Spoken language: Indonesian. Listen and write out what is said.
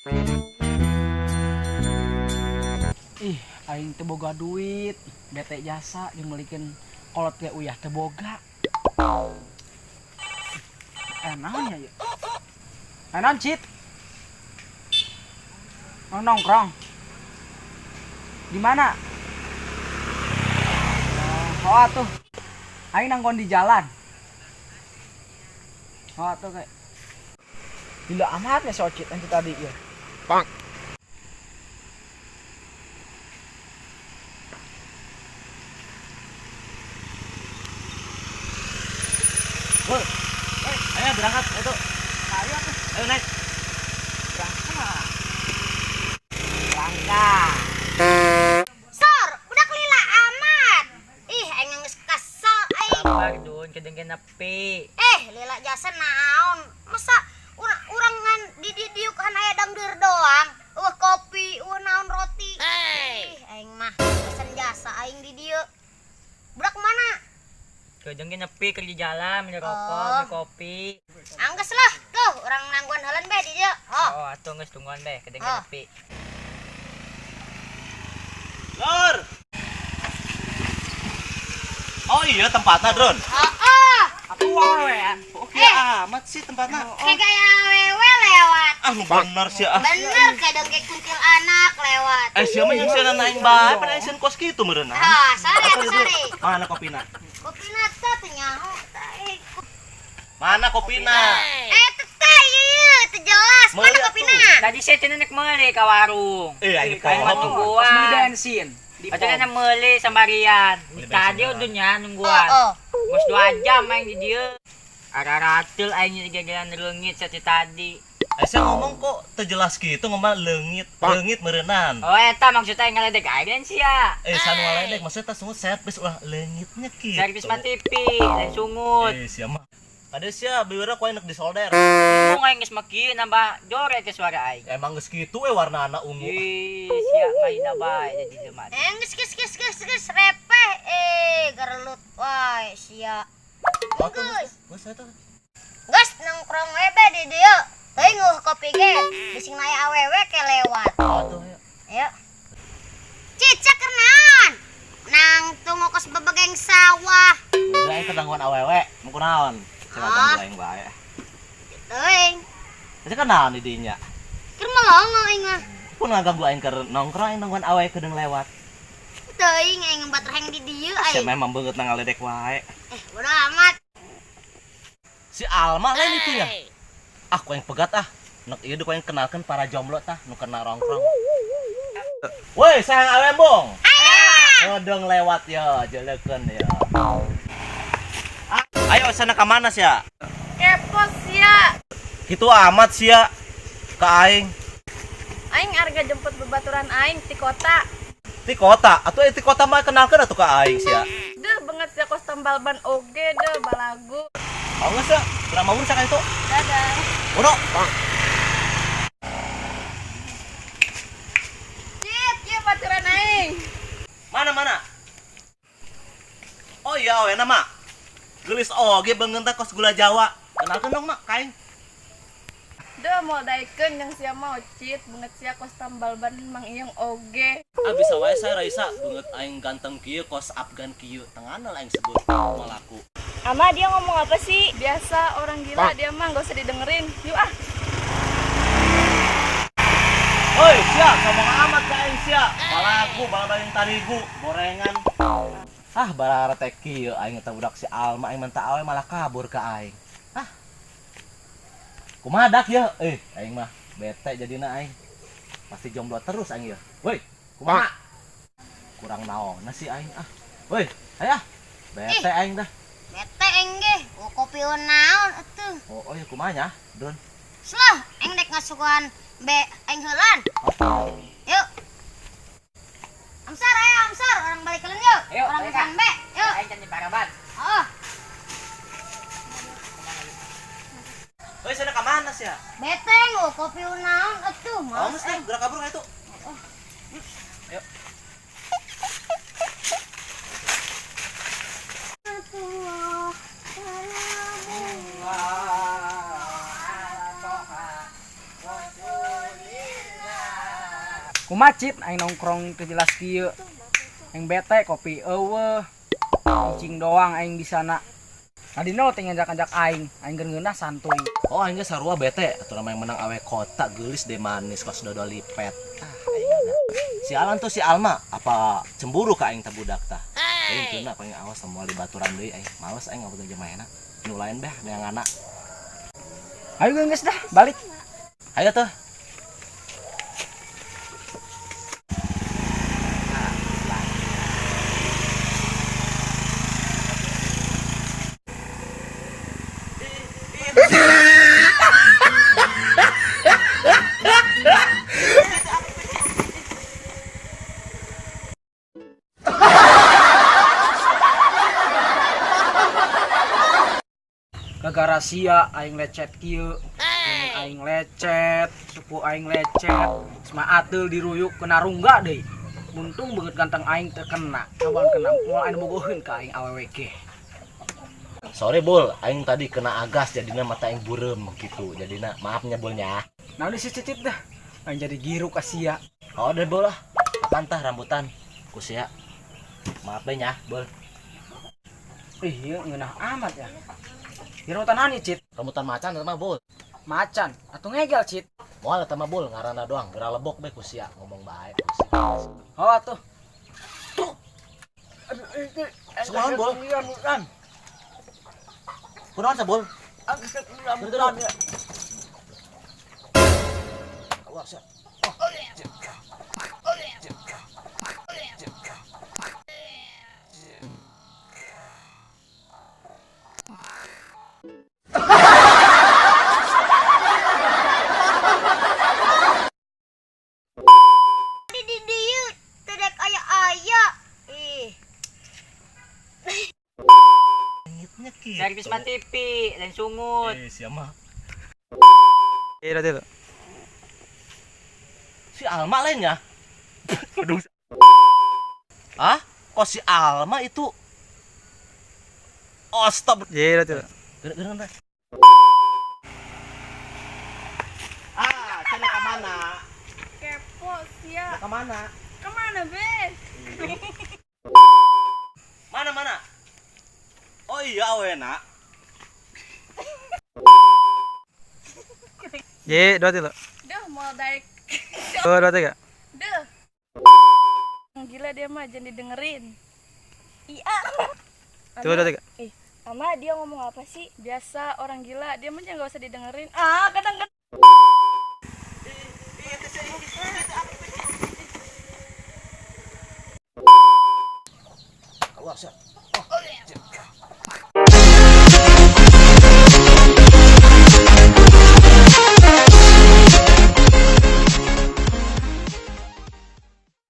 Ih, aing teu boga duit, bete jasa dimelikin kolot ge uyah teu boga. Naon ya? Naon cit? Nongkrong. Di mana? Oh, atuh. Aing nanggon di jalan. Oh, atuh kayak. Gila amat ya si Ocit nanti tadi ya. Bang. Woi, ayo berangkat itu. Ayo tuh. Ayo naik. Berangkat. Berangkat. Sor, udah kelila amat. Ih, aing geus kesel aing. Sabar dun, kedengkeun nepi. Lila jasa naon? Masa urang ngan di diuk kan aya dangdeur doang. Kopi, naon roti. Ih, aing mah pesen jasa aing di dieu. Budak mana? Kedengkeun nepi keur di jalan, minum rokok, Oh. minum kopi. Angges lah, tuh urang nangguan heuleun be di dieu. Oh, atuh geus tungguan be, kedengkeun Oh. nepi. Lor. Oh iya tempatnya, Dron. Atuh wawean. Oke amat sih tempatnya. Kayak gaya awewe lewat. Ah bener sih ah. Bener kadang kayak kuntil anak lewat. Siapa yang sih naik bae pada esen kos kitu meureun. Sare atuh sare. Mana kopina? Kopi nata teh nyaho teh. Mana kopina? Teh ieu teh jelas. Mana Meuli kopina? Tadi saya teh nenek meuli ka warung. Ayo Aing mah pohon. tungguan. Beli bensin. Di Atuh kana meuli sambarian. Beli Tadi bensin udunya nungguan. Oh. Geus 2 jam aing di dieu. Araratil aing jalan reungit sati tadi. Saya ngomong kok terjelas gitu ngomong leungit, leungit meureunnan. Oh eta maksudnya aing ngaledek aing sia. Sanu ledek maksudnya tas sungut servis ulah leungitnya kitu. Servis mah TV, lain sungut. Sia mah. Ada sia biwira ku enak disolder. Ngomong aing geus mah kieu nambah joret ke suara aing. Emang geus kitu warna ungu. Ih, sia mahina bae jadi jelema. Geus repeh gerelut wae sia. Geus eta. Geus nongkrong we be di dieu. Teuing kopi ge bising naya awewe ke lewat. Atuh ya. Ayo. Cicak kenaon? Nang tunggu kos bebegeng sawah. Udah aing kedangguan awewe, mau kunaon? Cenah ganggu aing bae. Teuing. Eta kan naon di dinya? Keur melongo aing mah. Pun ngaganggu aing keur nongkrong aing nongkrong awewe kedeung lewat. Teuing aing batreng di dieu Sia aing. memang beungeut nang ngaledek wae. Bodo amat. Si Alma lain itu ya. Ah, ku yang pegat ah. Nok ieu ku yang kenalkeun para jomblo tah nu kena nongkrong. Woi, sayang alembong. Kodong lewat ya, jeleukeun ya. Ayo sana ka mana sia? Kepos ya. Kitu amat sia ka aing. Aing arga jemput bebaturan aing di kota. Ti kota, atuh ti kota mah kenalkeun atuh ka aing sia. Deh banget ya kos tambal ban oge deh balagu. Oh geus ya, urang mah urang itu. Dadah. Uno. Cip baturan aing. Mana? Oh iya, we nama. Gelis oge beungeun teh kos gula Jawa. Kenalkeun dong, Mak, ka aing. Deh mau daikeun yang sia mau cit banget sia kos tambal ban mang iyong oge. Bisa wae saya Raisa beungeut aing ganteng kieu kos Afgan kieu tengana aing sebut malaku. Ama dia ngomong apa sih? Biasa orang gila dia mah gak usah didengerin. Yuk ah. Hoi, sia, ngomong amat ka aing sia. Malaku balabaling tarigu, gorengan. Ah, barara teh kieu aing teh budak si Alma aing menta awe malah kabur ka aing. Ah. Kumaha dak ya? Aing mah bete jadina aing. Pasti jomblo terus aing ya. Woi, kumaha? Kurang naonna sih aing ah. Woi, aya. Bete aing dah. Bete engge, kopi naon atuh. Oh ya kumaha nya, Don? Slah, eng dek ngasukan be aing heulan. Yuk. Amsar ayo amsar, orang balik kalian yuk. Ayo, Orang ayo, pesan Kak. be. Yuk. Aing can di Paraban. Oh, Woi, sana ka mana sia? bete kopi naon atuh. Oh, Males mesti gerak kabur ka itu. Ayo. atuh. Salamu. Kumacit aing nongkrong teu jelas kieu. Aing bete kopi eueuh. Cicing doang aing di sana. Adina teh ngajak-ngajak aing keur ngeunah santuy. Oh aing ge sarua bete atuh namanya menang awe kota geulis deh manis kos dodol lipet. Si Alan tuh si Alma apa cemburu ka aing teh budak tah. Aing teu na pengen awas semua libaturan deui aing. Males aing ngaboga jemaena. Nu lain beh neanganna. Ayo geus dah balik. Ayo tuh. Gara-gara sia aing lecet kieu. Aing lecet, suku aing lecet. Sama ateul diruyuk kena rungga deui. Untung banget ganteng aing teu kena. Coba kena moal aing bogoheun ka aing awewe ge. Sorry Bul, aing tadi kena agas jadinya mata aing burem gitu. Jadinya maafnya Bulnya. Nah udah si cicit dah. Aing jadi giru ka sia. Oh deh Bul lah. Makan tah rambutan. Ku sia. Maaf deh nya, Bul. Iya ngeunah amat ya. Rambutan ani cit? Rambutan macan eta mah Bul. Macan atau ngegel cit? Moal eta mah Bul, ngaranna doang, geura lebok be ku sia ngomong bae ku sia. Oh atuh. Sunaon, Bul? Rambutan. Kunaon sa Bul? Rambutan ya. Wah, sia. Di dieu tedek aya. Ih. Ngitnya kitu. Servis mah TV dan sungut. Sia mah. Iya tadi tuh. Si Alma lain ya? Aduh. Ah? Kok si Alma itu? Oh, stop. Iya tadi tuh. Gerak. Ah, sana ke mana? Kepo sia. Ke mana? Kemana, Be? Mana? Oh iya, wena. Iya, dua tilu. Duh, mau daik. Dua tiga. Duh. Gila dia mah jangan didengerin. Iya. Dua tiga. Ama dia ngomong apa sih? Biasa orang gila, dia mah jangan gak usah didengerin. Ah, kadang-kadang. Wah, sia. Oh,